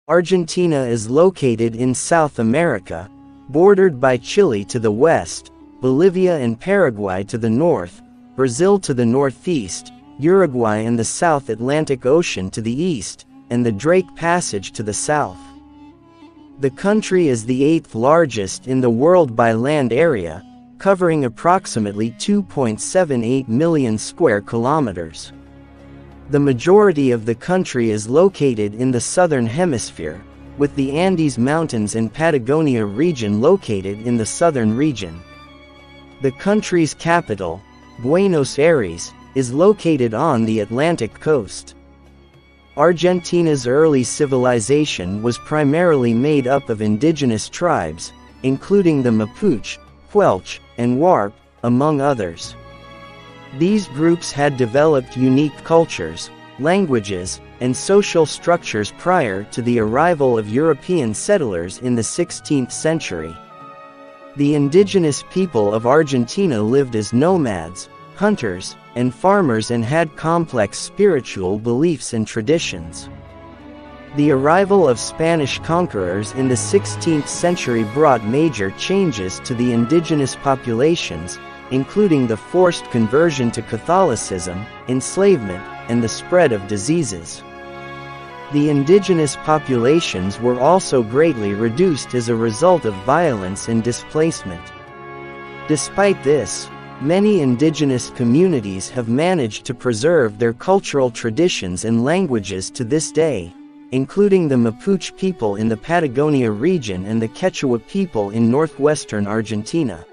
Argentina is located in South America, bordered by Chile to the west, Bolivia and Paraguay to the north, Brazil to the northeast, Uruguay and the South Atlantic Ocean to the east, and the Drake Passage to the south. The country is the 8th largest in the world by land area, covering approximately 2.78 million square kilometers. The majority of the country is located in the southern hemisphere, with the Andes Mountains and Patagonia region located in the southern region. The country's capital, Buenos Aires, is located on the Atlantic coast. Argentina's early civilization was primarily made up of indigenous tribes, including the Mapuche, Quelch, and Warp, among others. These groups had developed unique cultures, languages, and social structures prior to the arrival of European settlers in the 16th century. The indigenous people of Argentina lived as nomads, hunters, and farmers and had complex spiritual beliefs and traditions. The arrival of Spanish conquerors in the 16th century brought major changes to the indigenous populations, including the forced conversion to Catholicism, enslavement, and the spread of diseases. The indigenous populations were also greatly reduced as a result of violence and displacement. Despite this, many indigenous communities have managed to preserve their cultural traditions and languages to this day, including the Mapuche people in the Patagonia region and the Quechua people in northwestern Argentina.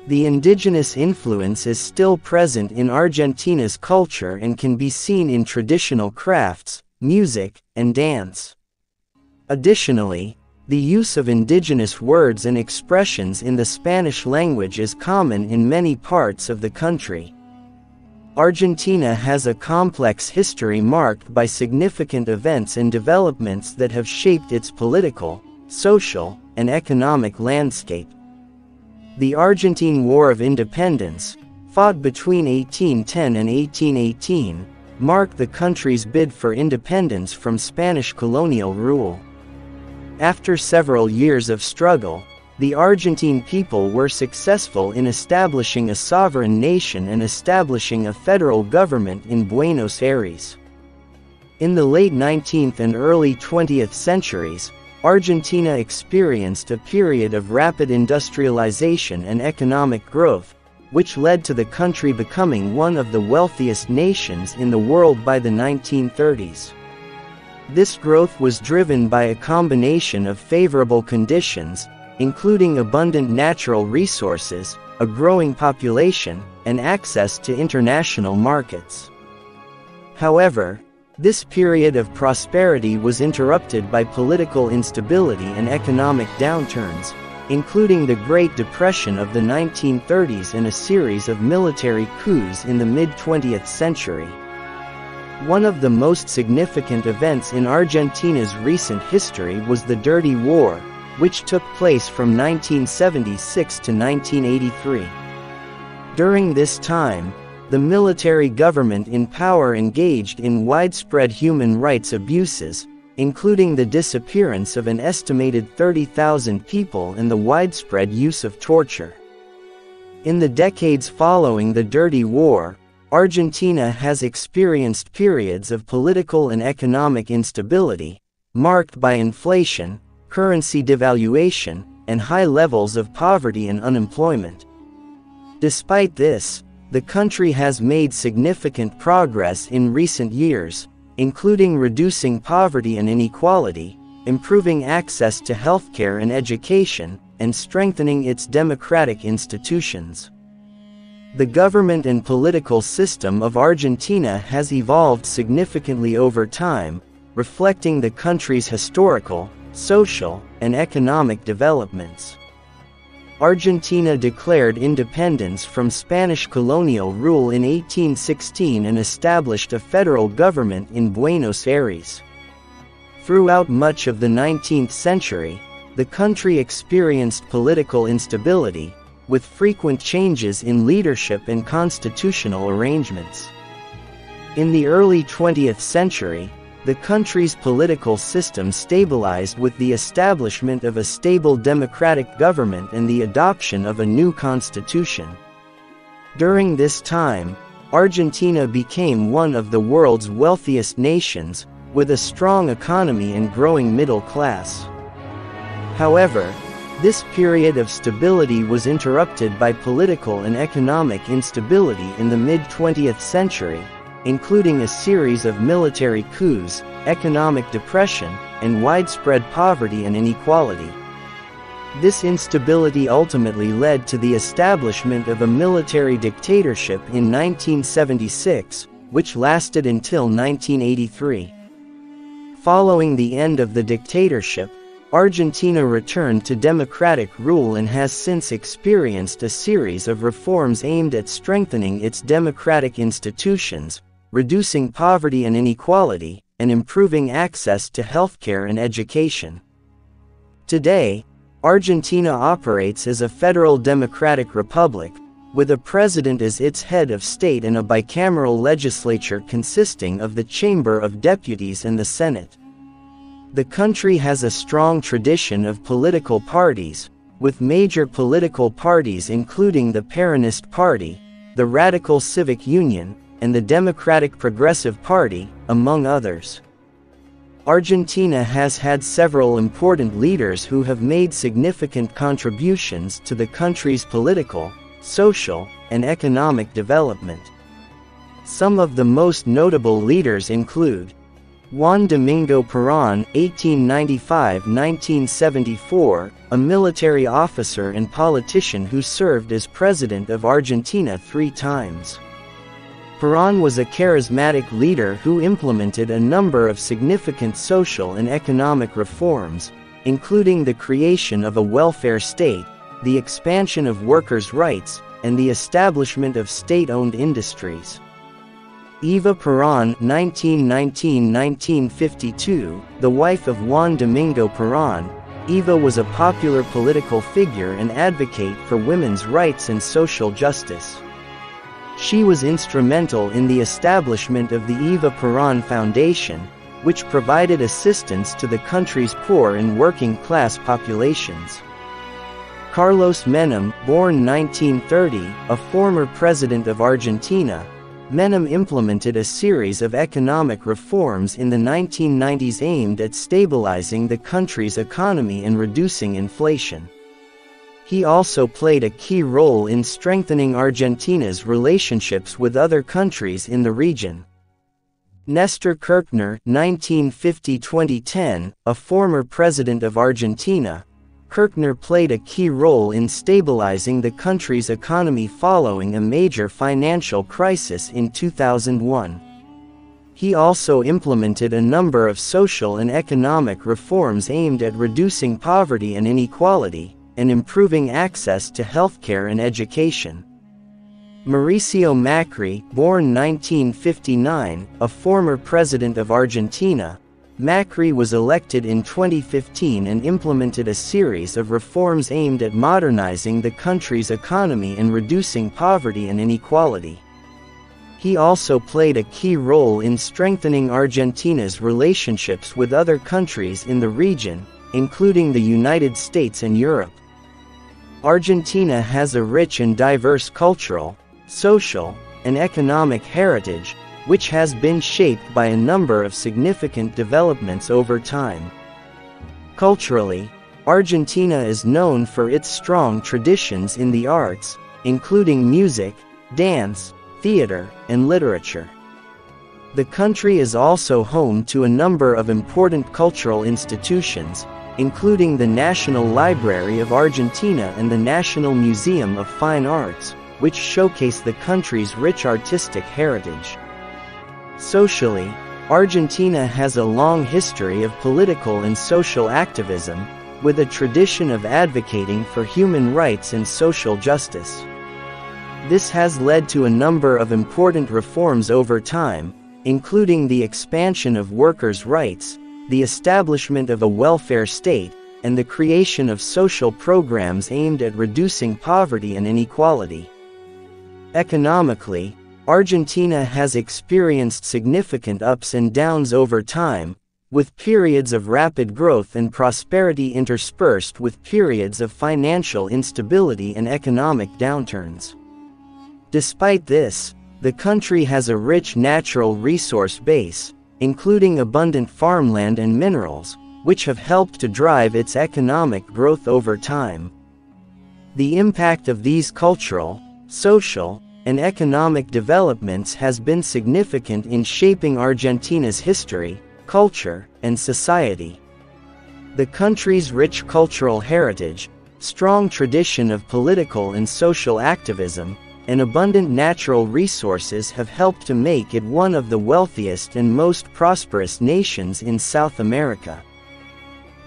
The indigenous influence is still present in Argentina's culture and can be seen in traditional crafts, music, and dance. Additionally, the use of indigenous words and expressions in the Spanish language is common in many parts of the country. Argentina has a complex history marked by significant events and developments that have shaped its political, social, and economic landscape. The Argentine War of Independence, fought between 1810 and 1818, marked the country's bid for independence from Spanish colonial rule. After several years of struggle, the Argentine people were successful in establishing a sovereign nation and establishing a federal government in Buenos Aires. In the late 19th and early 20th centuries, Argentina experienced a period of rapid industrialization and economic growth, which led to the country becoming one of the wealthiest nations in the world by the 1930s. This growth was driven by a combination of favorable conditions, including abundant natural resources, a growing population, and access to international markets. However, this period of prosperity was interrupted by political instability and economic downturns, including the Great Depression of the 1930s and a series of military coups in the mid-20th century. One of the most significant events in Argentina's recent history was the Dirty War, which took place from 1976 to 1983. During this time, the military government in power engaged in widespread human rights abuses, including the disappearance of an estimated 30,000 people and the widespread use of torture. In the decades following the Dirty War, Argentina has experienced periods of political and economic instability, marked by inflation, currency devaluation, and high levels of poverty and unemployment. Despite this, the country has made significant progress in recent years, including reducing poverty and inequality, improving access to healthcare and education, and strengthening its democratic institutions. The government and political system of Argentina has evolved significantly over time, reflecting the country's historical, social, and economic developments. Argentina declared independence from Spanish colonial rule in 1816 and established a federal government in Buenos Aires. Throughout much of the 19th century, the country experienced political instability, with frequent changes in leadership and constitutional arrangements. In the early 20th century, The country's political system stabilized with the establishment of a stable democratic government and the adoption of a new constitution. During this time, Argentina became one of the world's wealthiest nations, with a strong economy and growing middle class. However, this period of stability was interrupted by political and economic instability in the mid-20th century, including a series of military coups, economic depression, and widespread poverty and inequality. This instability ultimately led to the establishment of a military dictatorship in 1976, which lasted until 1983. Following the end of the dictatorship, Argentina returned to democratic rule and has since experienced a series of reforms aimed at strengthening its democratic institutions, reducing poverty and inequality, and improving access to healthcare and education. Today, Argentina operates as a federal democratic republic, with a president as its head of state and a bicameral legislature consisting of the Chamber of Deputies and the Senate. The country has a strong tradition of political parties, with major political parties including the Peronist Party, the Radical Civic Union, and the Democratic Progressive Party, among others. Argentina has had several important leaders who have made significant contributions to the country's political, social, and economic development. Some of the most notable leaders include Juan Domingo Perón, 1895–1974, a military officer and politician who served as president of Argentina 3 times. Perón was a charismatic leader who implemented a number of significant social and economic reforms, including the creation of a welfare state, the expansion of workers' rights, and the establishment of state-owned industries. Eva Perón, 1919–1952, the wife of Juan Domingo Perón, Eva was a popular political figure and advocate for women's rights and social justice. She was instrumental in the establishment of the Eva Perón Foundation, which provided assistance to the country's poor and working-class populations. Carlos Menem, born 1930, a former president of Argentina, Menem implemented a series of economic reforms in the 1990s aimed at stabilizing the country's economy and reducing inflation. He also played a key role in strengthening Argentina's relationships with other countries in the region. Nestor Kirchner, 1950–2010, a former president of Argentina, Kirchner played a key role in stabilizing the country's economy following a major financial crisis in 2001. He also implemented a number of social and economic reforms aimed at reducing poverty and inequality, and improving access to healthcare and education. Mauricio Macri, born 1959, a former president of Argentina, Macri was elected in 2015 and implemented a series of reforms aimed at modernizing the country's economy and reducing poverty and inequality. He also played a key role in strengthening Argentina's relationships with other countries in the region, including the United States and Europe. Argentina has a rich and diverse cultural, social, and economic heritage, which has been shaped by a number of significant developments over time. Culturally, Argentina is known for its strong traditions in the arts, including music, dance, theater, and literature. The country is also home to a number of important cultural institutions, including the National Library of Argentina and the National Museum of Fine Arts, which showcase the country's rich artistic heritage. Socially, Argentina has a long history of political and social activism, with a tradition of advocating for human rights and social justice. This has led to a number of important reforms over time, including the expansion of workers' rights, the establishment of a welfare state, and the creation of social programs aimed at reducing poverty and inequality. Economically, Argentina has experienced significant ups and downs over time, with periods of rapid growth and prosperity interspersed with periods of financial instability and economic downturns. Despite this, the country has a rich natural resource base, including abundant farmland and minerals, which have helped to drive its economic growth over time. The impact of these cultural, social, and economic developments has been significant in shaping Argentina's history, culture, and society. The country's rich cultural heritage, strong tradition of political and social activism, and abundant natural resources have helped to make it one of the wealthiest and most prosperous nations in South America.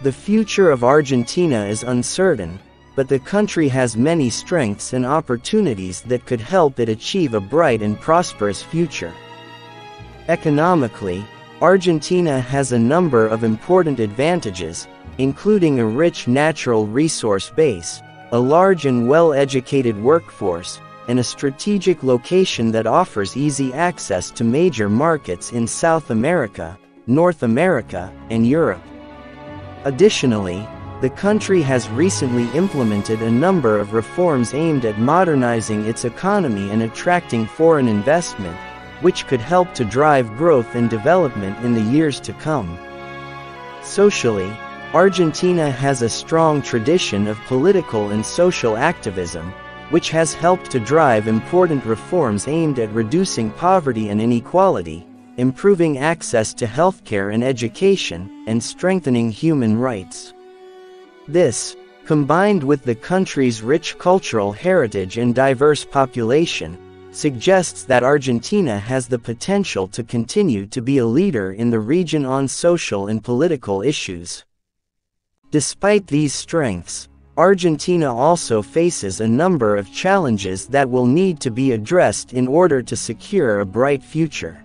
The future of Argentina is uncertain, but the country has many strengths and opportunities that could help it achieve a bright and prosperous future. Economically, Argentina has a number of important advantages, including a rich natural resource base, a large and well-educated workforce, and a strategic location that offers easy access to major markets in South America, North America, and Europe. Additionally, the country has recently implemented a number of reforms aimed at modernizing its economy and attracting foreign investment, which could help to drive growth and development in the years to come. Socially, Argentina has a strong tradition of political and social activism, which has helped to drive important reforms aimed at reducing poverty and inequality, improving access to healthcare and education, and strengthening human rights. This, combined with the country's rich cultural heritage and diverse population, suggests that Argentina has the potential to continue to be a leader in the region on social and political issues. Despite these strengths, Argentina also faces a number of challenges that will need to be addressed in order to secure a bright future.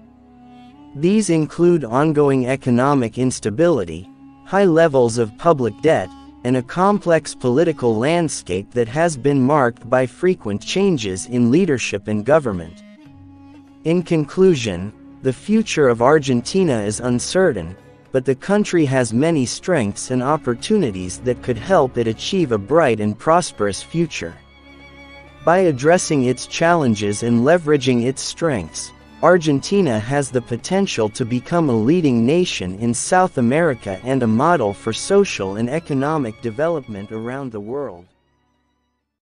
These include ongoing economic instability, high levels of public debt, and a complex political landscape that has been marked by frequent changes in leadership and government. In conclusion, the future of Argentina is uncertain, but the country has many strengths and opportunities that could help it achieve a bright and prosperous future. By addressing its challenges and leveraging its strengths, Argentina has the potential to become a leading nation in South America and a model for social and economic development around the world.